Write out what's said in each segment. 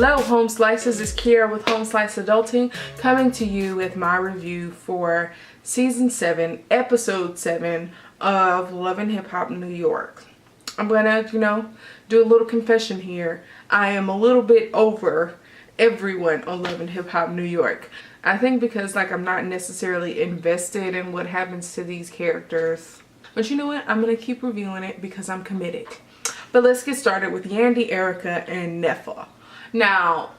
Hello Home Slices, it's Kiera with Home Slice Adulting, coming to you with my review for Season 7, Episode 7 of Love and Hip Hop New York. I'm gonna, do a little confession here. I am a little bit over everyone on Love and Hip Hop New York. I think because I'm not necessarily invested in what happens to these characters. But you know what? I'm gonna keep reviewing it because I'm committed. But let's get started with Yandy, Erica, and Neffa. Now,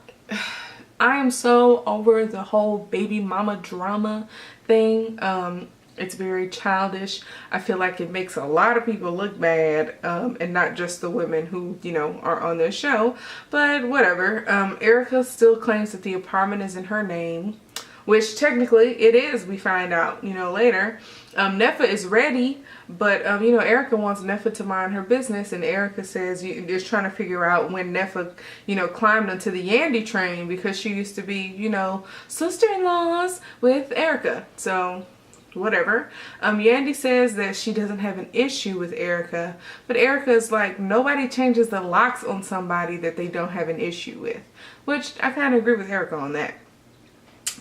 I am so over the whole baby mama drama thing. It's very childish. I feel like it makes a lot of people look bad, and not just the women who, are on the show. But whatever. Erica still claims that the apartment is in her name, which technically it is, we find out, later. Neffa is ready, but, Erica wants Neffa to mind her business, and Erica says, is trying to figure out when Neffa, climbed onto the Yandy train because she used to be, sister-in-laws with Erica. So, whatever. Yandy says that she doesn't have an issue with Erica, but Erica is like, nobody changes the locks on somebody that they don't have an issue with, which I kind of agree with Erica on that.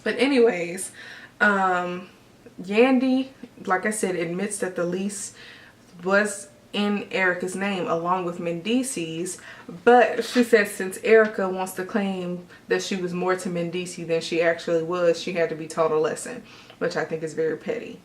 But anyways, Yandy, like I said, admits that the lease was in Erica's name along with Mendeecees, but she says since Erica wants to claim that she was more to Mendeecees than she actually was, she had to be taught a lesson, which I think is very petty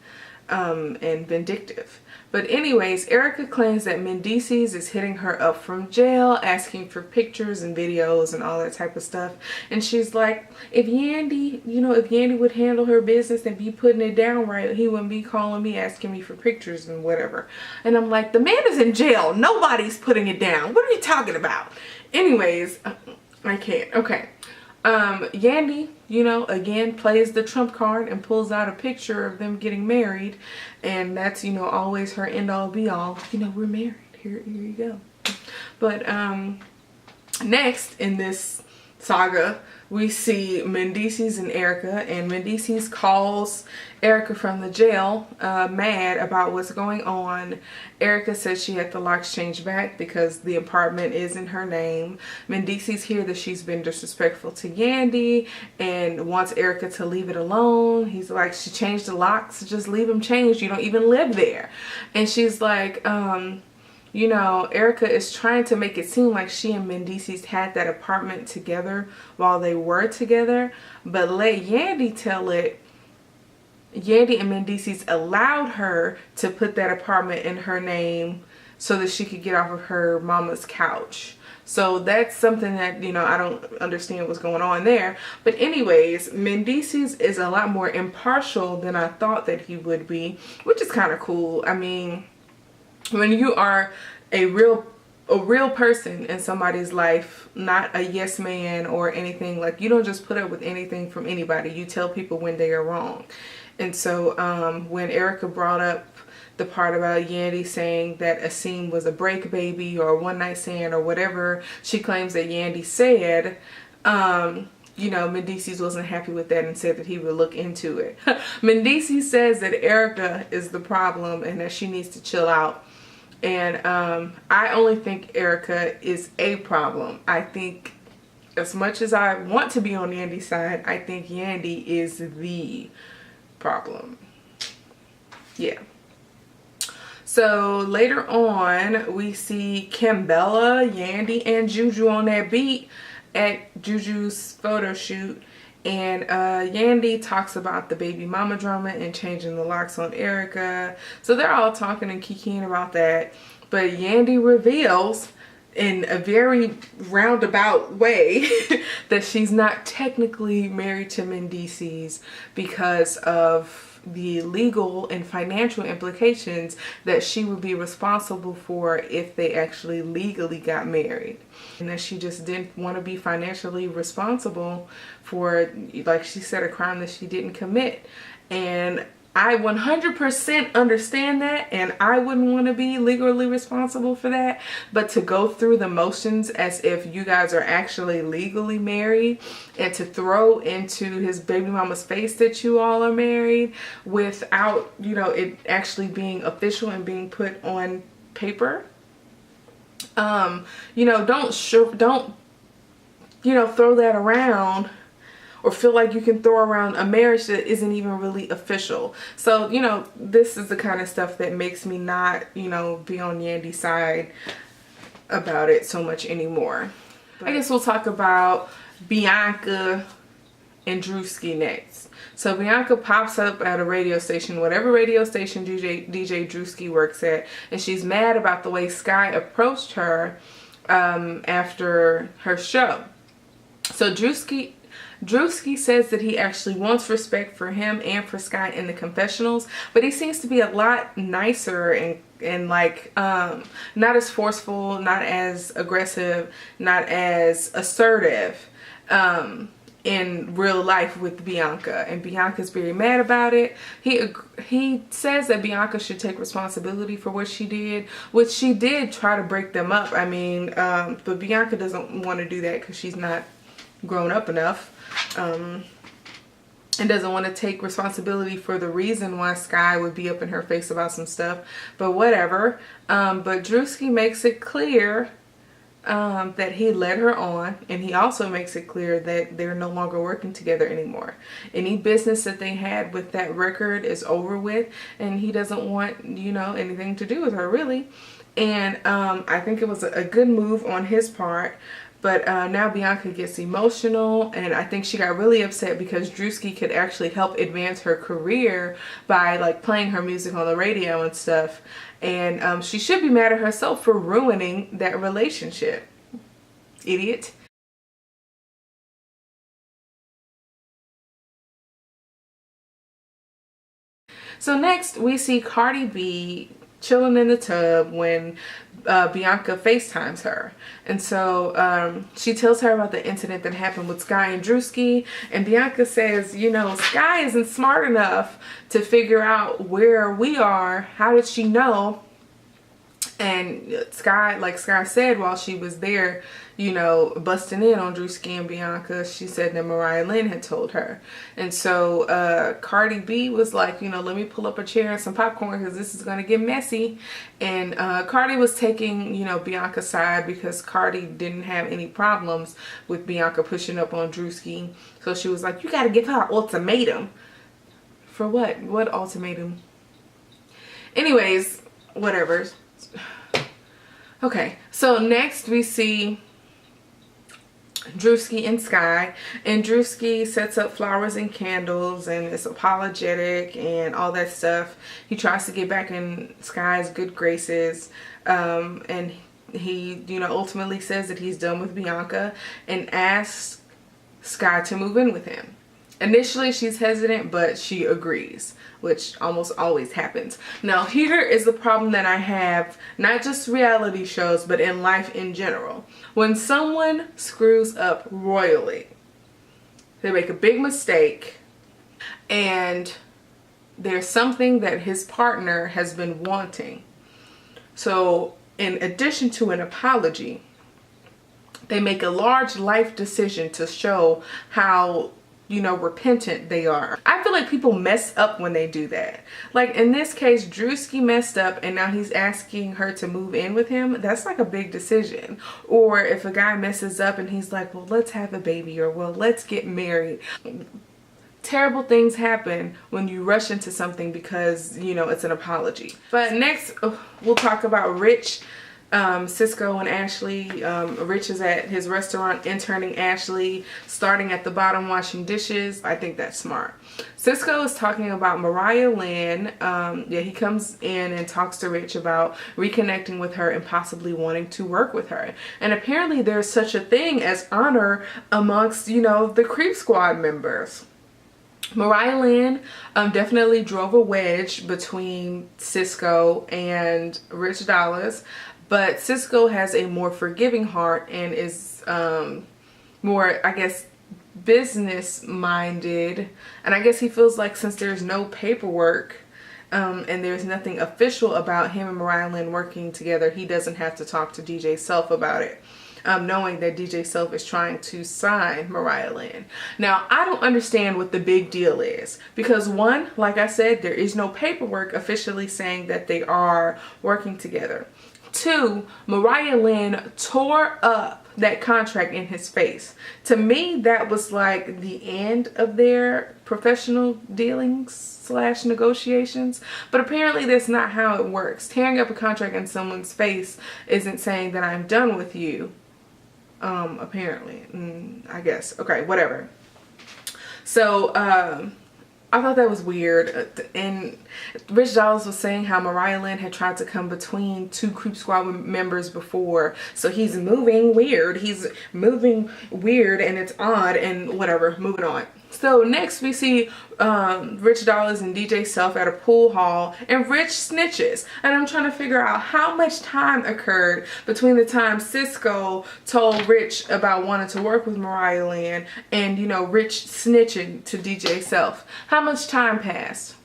and vindictive. But anyways, Erica claims that Mendeecees is hitting her up from jail, asking for pictures and videos and all that type of stuff. And she's like, if Yandy, if Yandy would handle her business and be putting it down right, he wouldn't be calling me, asking me for pictures and whatever. And I'm like, the man is in jail. Nobody's putting it down. What are you talking about? Anyways, I can't. Okay. Yandy, again plays the trump card and pulls out a picture of them getting married, and that's, always her end all be all. We're married. Here you go. But next in this saga, we see Mendeecees and Erica, and Mendeecees calls Erica from the jail, mad about what's going on. Erica says she had the locks changed back because the apartment is in her name. Mendeecees hear that she's been disrespectful to Yandy and wants Erica to leave it alone. He's like, she changed the locks, just leave them changed. You don't even live there. And she's like, Erica is trying to make it seem like she and Mendeecees had that apartment together while they were together, but let Yandy tell it. Yandy and Mendeecees allowed her to put that apartment in her name so that she could get off of her mama's couch. So that's something that, I don't understand what's going on there. But anyways, Mendeecees is a lot more impartial than I thought that he would be, which is kind of cool. I mean, when you are a real person in somebody's life, not a yes man or anything, like you don't just put up with anything from anybody. You tell people when they are wrong. And so when Erica brought up the part about Yandy saying that Asim was a break baby or a one night stand or whatever she claims that Yandy said, Mendeecees wasn't happy with that and said that he would look into it. Mendeecees says that Erica is the problem and that she needs to chill out. And I only think Erica is a problem. I think as much as I want to be on Yandy's side, I think Yandy is the problem. Yeah. So later on, we see Kimbella, Yandy, and Juju on that beat at Juju's photo shoot. And Yandy talks about the baby mama drama and changing the locks on Erica. So they're all talking and kikiing about that. But Yandy reveals in a very roundabout way that she's not technically married to Mendeecees because of the legal and financial implications that she would be responsible for if they actually legally got married, and that she just didn't want to be financially responsible for, like she said, a crime that she didn't commit. And I 100% understand that, and I wouldn't want to be legally responsible for that. But to go through the motions as if you guys are actually legally married, and to throw into his baby mama's face that you all are married without, it actually being official and being put on paper, don't you know, throw that around or feel like you can throw around a marriage that isn't even really official. So, you know, this is the kind of stuff that makes me not, you know, be on Yandy's side about it so much anymore. But I guess we'll talk about Bianca and Drewski next. So Bianca pops up at a radio station, whatever radio station DJ Drewski works at, and she's mad about the way Sky approached her after her show. So Drewski says that he actually wants respect for him and for Sky in the confessionals, but he seems to be a lot nicer and like not as forceful, not as aggressive, not as assertive in real life with Bianca, and Bianca's very mad about it. He says that Bianca should take responsibility for what she did, which she did try to break them up. I mean, but Bianca doesn't want to do that because she's not grown up enough, and doesn't want to take responsibility for the reason why Sky would be up in her face about some stuff, but whatever. But Drewski makes it clear that he led her on, and he also makes it clear that they're no longer working together anymore. Any business that they had with that record is over with, and he doesn't want, you know, anything to do with her really. And I think it was a good move on his part. But now Bianca gets emotional, and I think she got really upset because Drewski could actually help advance her career by like playing her music on the radio and stuff. And she should be mad at herself for ruining that relationship. Idiot. So next we see Cardi B chilling in the tub when Bianca FaceTimes her. And so she tells her about the incident that happened with Sky and Drewski, and Bianca says, you know, Sky isn't smart enough to figure out where we are. How did she know? And Sky, like Sky said while she was there, you know, busting in on Drewski and Bianca, she said that Mariah Lynn had told her. And so Cardi B was like, you know, let me pull up a chair and some popcorn because this is going to get messy. And Cardi was taking, you know, Bianca's side because Cardi didn't have any problems with Bianca pushing up on Drewski. So she was like, you got to give her an ultimatum. For what? What ultimatum? Anyways, whatever. Okay, so next we see Drewski and Sky, and Drewski sets up flowers and candles and is apologetic and all that stuff. He tries to get back in Sky's good graces, and he, you know, ultimately says that he's done with Bianca and asks Sky to move in with him. Initially she's hesitant, but she agrees, which almost always happens. Now here is the problem that I have, not just reality shows, but in life in general. When someone screws up royally, they make a big mistake, and there's something that his partner has been wanting. So in addition to an apology, they make a large life decision to show how, you know, repentant they are. I feel like people mess up when they do that. Like in this case, Drewski messed up and now he's asking her to move in with him. That's like a big decision. Or if a guy messes up and he's like, well, let's have a baby, or well, let's get married. Terrible things happen when you rush into something because, you know, it's an apology. But next we'll talk about Rich, Cisco and Ashley. Rich is at his restaurant interning Ashley, starting at the bottom washing dishes. I think that's smart. Cisco is talking about Mariah Lynn. Yeah, he comes in and talks to Rich about reconnecting with her and possibly wanting to work with her. And apparently there's such a thing as honor amongst, you know, the Creep Squad members. Mariah Lynn definitely drove a wedge between Cisco and Rich Dollaz. But Cisco has a more forgiving heart and is more, I guess, business minded. And I guess he feels like since there's no paperwork and there's nothing official about him and Mariah Lynn working together, he doesn't have to talk to DJ Self about it. Knowing that DJ Self is trying to sign Mariah Lynn. Now, I don't understand what the big deal is. Because one, like I said, there is no paperwork officially saying that they are working together. Two, Mariah Lynn tore up that contract in his face. To me, that was like the end of their professional dealings slash negotiations. But apparently that's not how it works. Tearing up a contract in someone's face isn't saying that I'm done with you. Apparently. I guess. Okay, whatever. So, I thought that was weird. And Rich Dollaz was saying how Mariah Lynn had tried to come between two Creep Squad members before. So he's moving weird. He's moving weird and it's odd and whatever. Moving on. So next we see Rich Dollaz and DJ Self at a pool hall, and Rich snitches. And I'm trying to figure out how much time occurred between the time Sisqó told Rich about wanting to work with Mariah Lynn and, you know, Rich snitching to DJ Self. How much time passed?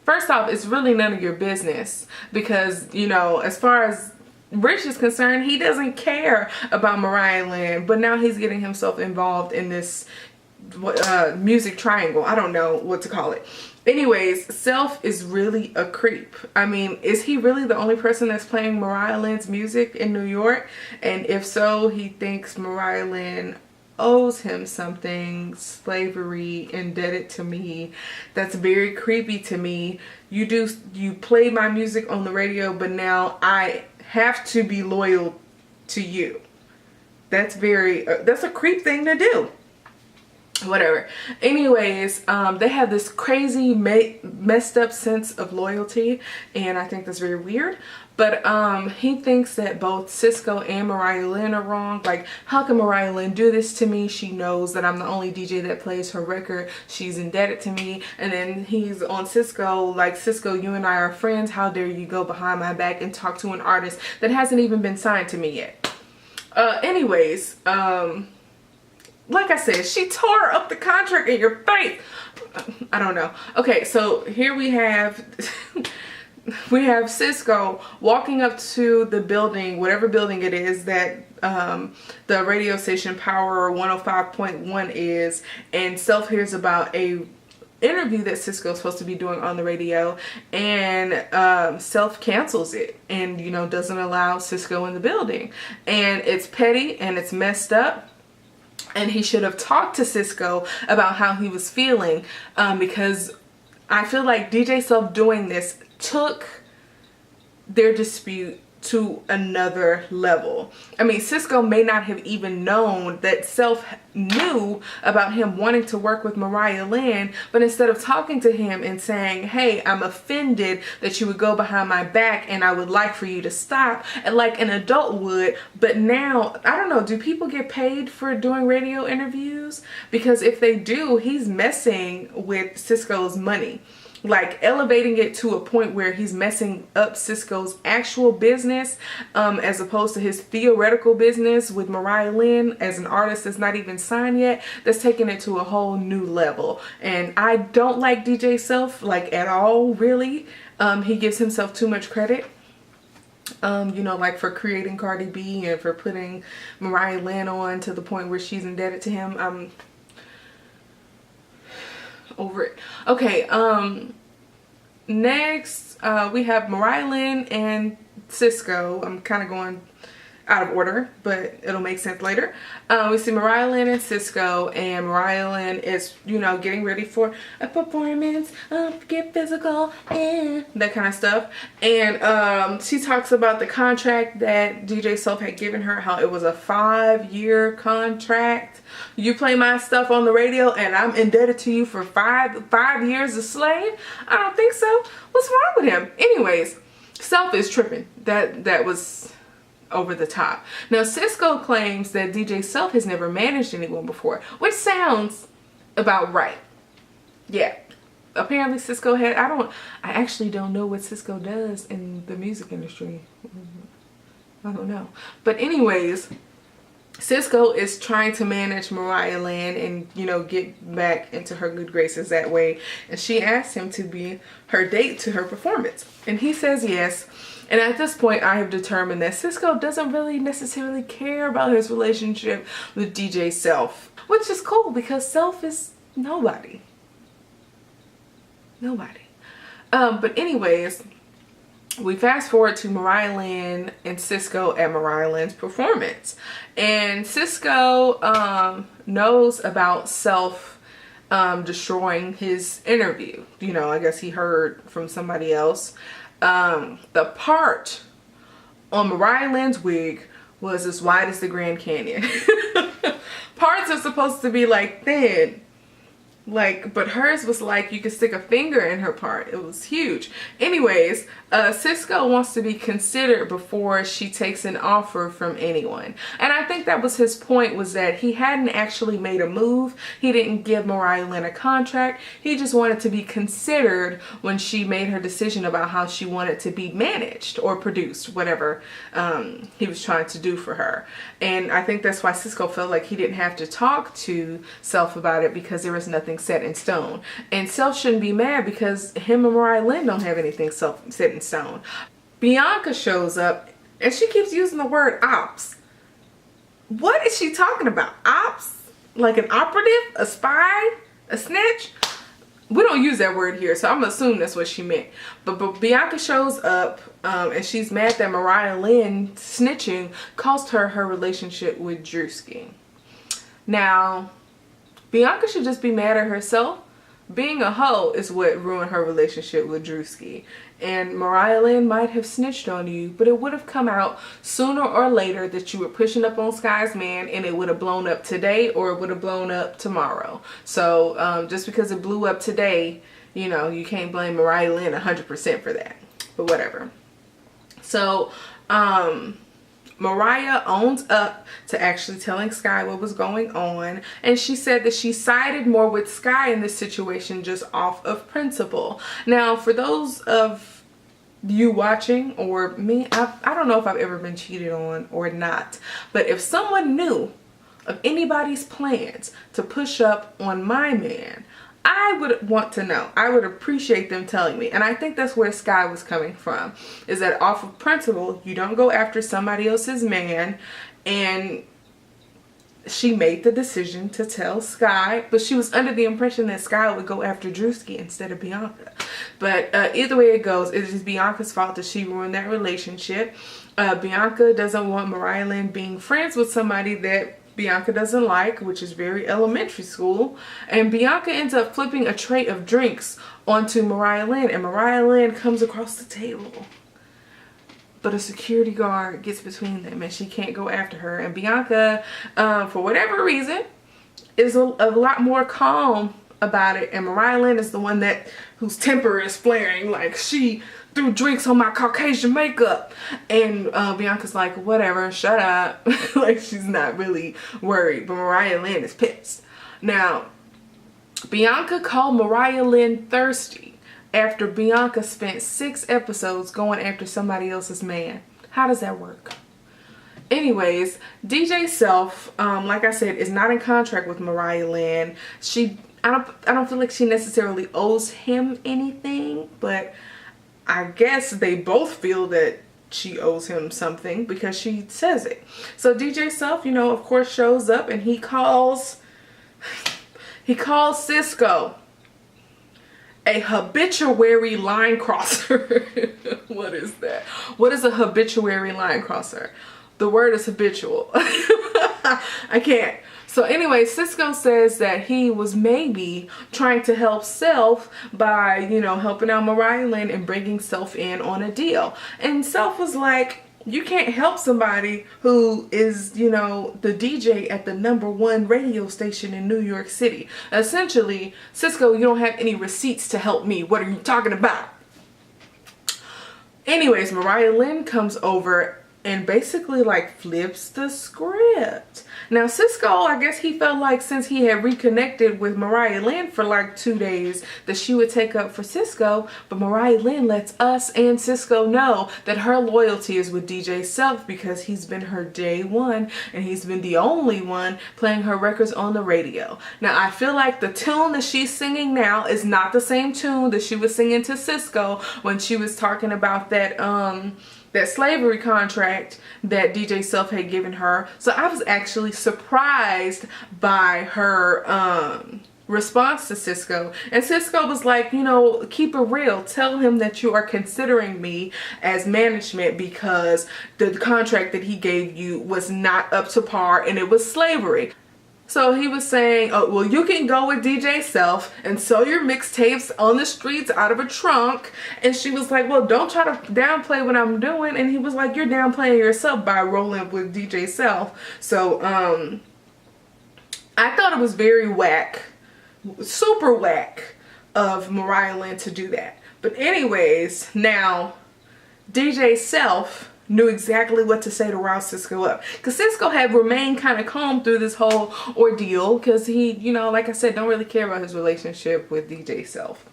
First off, it's really none of your business because, you know, as far as Rich is concerned, he doesn't care about Mariah Lynn, but now he's getting himself involved in this music triangle. I don't know what to call it. Anyways, Self is really a creep. I mean, is he really the only person that's playing Mariah Lynn's music in New York? And if so, he thinks Mariah Lynn owes him something, slavery, indebted to me. That's very creepy to me. You play my music on the radio, but now I have to be loyal to you. That's very that's a creep thing to do. Whatever. Anyways, they have this crazy messed up sense of loyalty, and I think that's very weird. But he thinks that both Sisqó and Mariah Lynn are wrong. Like, how can Mariah Lynn do this to me? She knows that I'm the only DJ that plays her record. She's indebted to me. And then he's on Sisqó, like, Sisqó, you and I are friends. How dare you go behind my back and talk to an artist that hasn't even been signed to me yet? Anyways, like I said, she tore up the contract in your face. I don't know. Okay, so here we have we have Sisqó walking up to the building, whatever building it is that the radio station Power 105.1 is, and Self hears about a interview that Sisqó is supposed to be doing on the radio, and Self cancels it and, you know, doesn't allow Sisqó in the building. And it's petty and it's messed up. And he should have talked to Sisqó about how he was feeling, because I feel like DJ Self doing this took their dispute to another level. I mean, Sisqó may not have even known that Self knew about him wanting to work with Mariah Lynn, but instead of talking to him and saying, hey, I'm offended that you would go behind my back and I would like for you to stop, and like an adult would. But now, I don't know, do people get paid for doing radio interviews? Because if they do, he's messing with Sisqó's money. Like, elevating it to a point where he's messing up Sisqó's actual business, as opposed to his theoretical business with Mariah Lynn as an artist that's not even signed yet. That's taking it to a whole new level. And I don't like DJ Self, like, at all, really. He gives himself too much credit. You know, like for creating Cardi B and for putting Mariah Lynn on to the point where she's indebted to him. I'm over it. Okay, next we have Mariah Lynn and Sisqó. I'm kind of going out of order, but it'll make sense later. We see Mariah Lynn and Sisqó, and Mariah Lynn is, you know, getting ready for a performance, get physical, and that kind of stuff. And she talks about the contract that DJ Self had given her, how it was a 5-year contract. You play my stuff on the radio and I'm indebted to you for five years a slave? I don't think so. What's wrong with him? Anyways, Self is tripping. That was over the top. Now, Sisqó claims that DJ Self has never managed anyone before, which sounds about right. Yeah, apparently Sisqó had, I actually don't know what Sisqó does in the music industry. I don't know. But anyways, Sisqó is trying to manage Mariah Lynn and, you know, get back into her good graces that way. And she asked him to be her date to her performance. And he says yes. And at this point, I have determined that Sisqó doesn't really necessarily care about his relationship with DJ Self, which is cool because Self is nobody. Nobody. But anyways, we fast forward to Mariah Lynn and Cisco at Mariah Lynn's performance. And Cisco knows about Self destroying his interview. You know, I guess he heard from somebody else. The part on Mariah Lynn's wig was as wide as the Grand Canyon. Parts are supposed to be like thin. But hers was like you could stick a finger in her part. It was huge. Anyways, Cisco wants to be considered before she takes an offer from anyone. And I think that was his point, was that he hadn't actually made a move. He didn't give Mariah Lynn a contract. He just wanted to be considered when she made her decision about how she wanted to be managed or produced, whatever he was trying to do for her. And I think that's why Cisco felt like he didn't have to talk to Self about it, because there was nothing set in stone. And Self shouldn't be mad because him and Mariah Lynn don't have anything set in stone. Bianca shows up and she keeps using the word ops. What is she talking about? Ops? Like an operative? A spy? A snitch? We don't use that word here, so I'm assuming that's what she meant. But Bianca shows up and she's mad that Mariah Lynn snitching cost her relationship with Drewski. Now, Bianca should just be mad at herself. Being a hoe is what ruined her relationship with Drewski. And Mariah Lynn might have snitched on you, but it would have come out sooner or later that you were pushing up on Sky's man, and it would have blown up today or it would have blown up tomorrow. So just because it blew up today, you know, you can't blame Mariah Lynn 100% for that. But whatever. So Mariah owns up to actually telling Sky what was going on, and she said that she sided more with Sky in this situation just off of principle. Now, for those of you watching, or me, I don't know if I've ever been cheated on or not, but if someone knew of anybody's plans to push up on my man, I would want to know. I would appreciate them telling me. And I think that's where Sky was coming from, is that off of principle, you don't go after somebody else's man. And she made the decision to tell Sky, but she was under the impression that Sky would go after Drewski instead of Bianca. But either way it goes, it is Bianca's fault that she ruined that relationship. Bianca doesn't want Mariah Lynn being friends with somebody that Bianca doesn't like, which is very elementary school. And Bianca ends up flipping a tray of drinks onto Mariah Lynn, and Mariah Lynn comes across the table, but a security guard gets between them and she can't go after her. And Bianca, for whatever reason, is a lot more calm about it, and Mariah Lynn is the one whose temper is flaring, like she threw drinks on my Caucasian makeup. And Bianca's like, whatever, shut up. Like, she's not really worried, but Mariah Lynn is pissed. Now, Bianca called Mariah Lynn thirsty after Bianca spent 6 episodes going after somebody else's man. How does that work? Anyways, DJ Self, like I said, is not in contract with Mariah Lynn. I don't feel like she necessarily owes him anything, but I guess they both feel that she owes him something because she says it. So DJ Self, you know, of course, shows up and he calls Cisco a habituary line crosser. What is that? What is a habituary line crosser? The word is habitual. I can't. So anyway, Cisco says that he was maybe trying to help Self by, you know, helping out Mariah Lynn and bringing Self in on a deal. And Self was like, you can't help somebody who is, you know, the DJ at the #1 radio station in New York City. Essentially, Cisco, you don't have any receipts to help me. What are you talking about? Anyways, Mariah Lynn comes over and basically like flips the script. Now Cisco, I guess he felt like since he had reconnected with Mariah Lynn for like 2 days that she would take up for Cisco, but Mariah Lynn lets us and Cisco know that her loyalty is with DJ Self because he's been her day one and he's been the only one playing her records on the radio. Now I feel like the tune that she's singing now is not the same tune that she was singing to Cisco when she was talking about that slavery contract that DJ Self had given her. So I was actually surprised by her response to Cisco, and Cisco was like, you know, keep it real, tell him that you are considering me as management because the contract that he gave you was not up to par and it was slavery. So he was saying, oh, well, you can go with DJ Self and sell your mixtapes on the streets out of a trunk. And she was like, well, don't try to downplay what I'm doing. And he was like, you're downplaying yourself by rolling with DJ Self. So I thought it was very whack, super whack of Mariah Lynn to do that. But anyways, now DJ Self knew exactly what to say to rouse Cisco up, because Cisco had remained kind of calm through this whole ordeal because he, you know, like I said, don't really care about his relationship with DJ Self.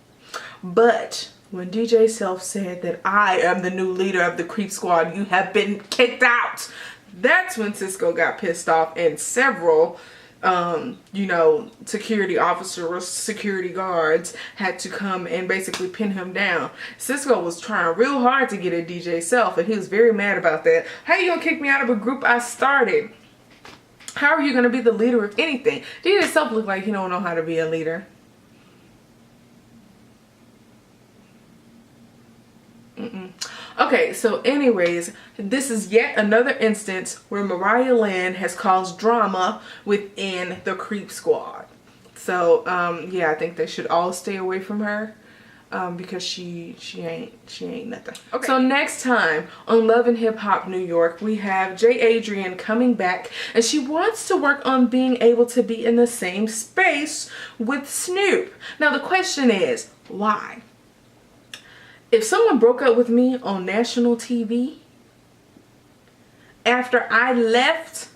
But when DJ Self said that I am the new leader of the Creep Squad, you have been kicked out, that's when Cisco got pissed off, and several you know, security officers, security guards had to come and basically pin him down. Cisco was trying real hard to get at DJ Self, and he was very mad about that. How you gonna kick me out of a group I started? How are you gonna be the leader of anything? DJ Self looked like he don't know how to be a leader. Okay, so anyways, this is yet another instance where Mariah Lynn has caused drama within the Creep Squad. So yeah, I think they should all stay away from her because she ain't nothing. Okay. So next time on Love and Hip Hop New York, we have J. Adrian coming back, and she wants to work on being able to be in the same space with Snoop. Now the question is, why? If someone broke up with me on national TV after I left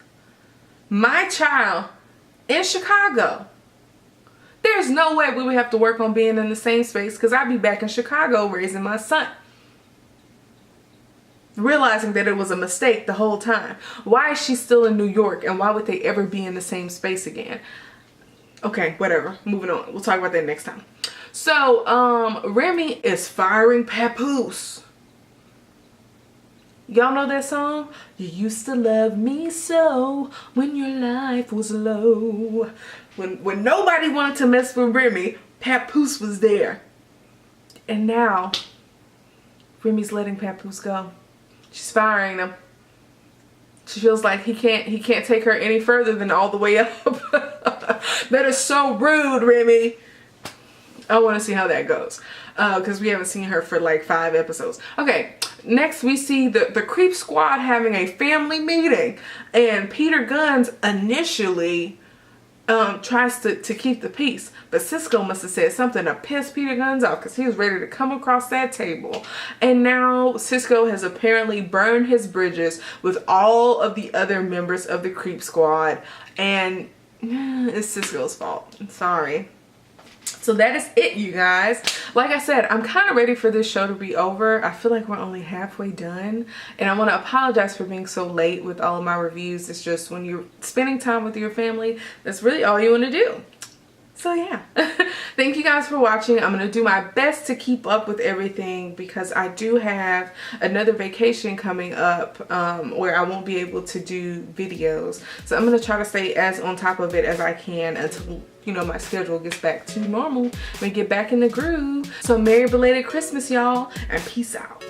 my child in Chicago, there's no way we would have to work on being in the same space, because I'd be back in Chicago raising my son, realizing that it was a mistake the whole time. Why is she still in New York, and why would they ever be in the same space again? Okay, whatever. Moving on. We'll talk about that next time. So, Remy is firing Papoose. Y'all know that song? You used to love me so when your life was low. When nobody wanted to mess with Remy, Papoose was there. And now, Remy's letting Papoose go. She's firing him. She feels like he can't take her any further than all the way up. That is so rude, Remy. I want to see how that goes, because we haven't seen her for like 5 episodes. Okay, next we see the Creep Squad having a family meeting, and Peter Gunz initially tries to keep the peace, but Cisco must have said something to piss Peter Gunz off, because he was ready to come across that table. And now Cisco has apparently burned his bridges with all of the other members of the Creep Squad, and it's Cisco's fault. I'm sorry. So that is it, you guys. Like I said, I'm kind of ready for this show to be over. I feel like we're only halfway done, and I want to apologize for being so late with all of my reviews. It's just when you're spending time with your family, that's really all you want to do. So yeah, thank you guys for watching. I'm going to do my best to keep up with everything, because I do have another vacation coming up where I won't be able to do videos. So I'm going to try to stay as on top of it as I can until, you know, my schedule gets back to normal. We get back in the groove. So Merry belated Christmas, y'all, and peace out.